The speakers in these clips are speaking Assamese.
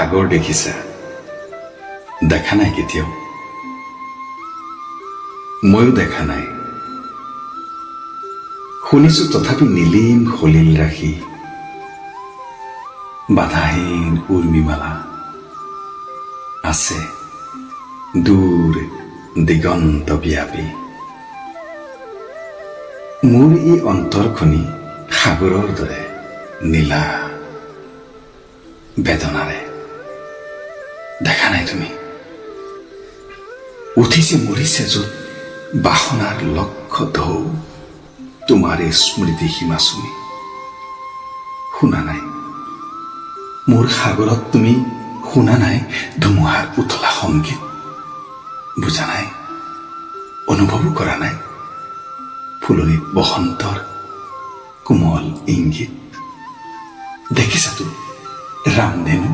সাগৰ দেখিছা? দেখা নাই কেতিয়াও? ময়ো দেখা নাই। শুনিছো তথাপি নীলিম সলিল ৰাশি, বাধাহীন উৰ্মিমালা আছে দূৰ দিগন্ত ব্যাপী। মোৰ এই অন্তৰখনি সাগৰৰ দৰে নীলা বেদনাৰে। দেখা নাই তুমি? উঠিছে মৰিছে য'ত বাসনাৰ লক্ষ ঢৌ, তোমাৰে স্মৃতি সীমা চুমি। শুনা নাই মোৰ সাগৰত তুমি? শুনা নাই ধুমুহাৰ উঠলা সংগীত? বুজা নাই, অনুভৱো কৰা নাই ফুলনিত বসন্তৰ কোমল ইংগিত? দেখিছাতো ৰামধেনু,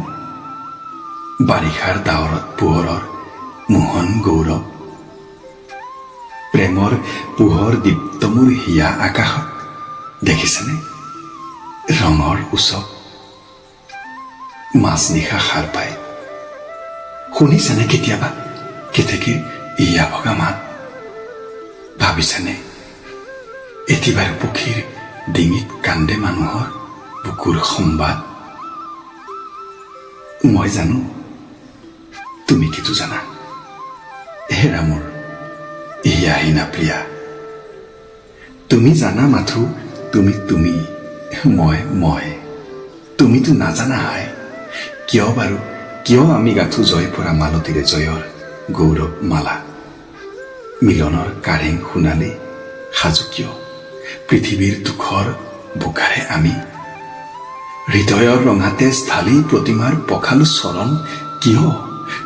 বাৰিষাৰ ডাৱৰত পোহৰৰ মোহন গৌৰৱ, প্ৰেমৰ পোহৰ দীপ্ত মোৰ হিয়া আকাশত। দেখিছানে ৰঙৰ উৎসৱ, মাজনিশা সাৰ পায়। শুনিছানে কেতিয়াবা কেতেকীৰ ইয়া ভগা মাত? ভাবিছানে এটিবাৰ পক্ষীৰ ডিঙিত কান্দে মানুহৰ বুকুৰ সম্বাদ? মই জানো, তুমি কিটো জানা? হেৰা মোৰ ইয়াহীনা প্ৰিয়া, তুমি জানা মাথো তুমি তুমি, মই তুমিতো নাজানা হাই। কিয় বাৰু, কিয় আমি গাঁঠো জয় পৰা মালতীৰে জয়ৰ গৌৰৱ মালা? মিলনৰ কাৰেং সোণালী সাজু কিয় পৃথিৱীৰ দুখৰ বোকাৰে আমি? হৃদয়ৰ ৰঙাতে ঢালি প্ৰতিমাৰ পখালো চৰণ কিয়?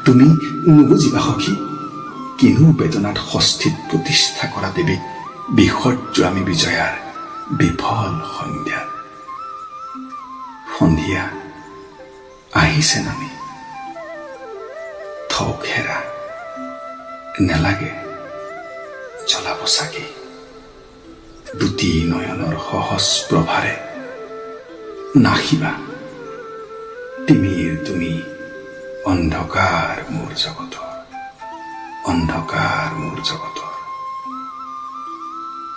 তুমি নুবুজিবা সখী, কিনো বেদনাত ষষ্ঠীত প্ৰতিষ্ঠা কৰা দেৱীক বিসৰ্যামী বিজয়াৰ বিফল সন্ধ্যা। সন্ধিয়া আহিছে নামি, থওক হেৰা নেলাগে জ্বলাব চাকি। দুটি নয়নৰ সহজ প্ৰভাৰে নাখিবা তিমিৰ তুমি, অন্ধকাৰ মোৰ জগত, অন্ধকাৰ মোৰ জগত।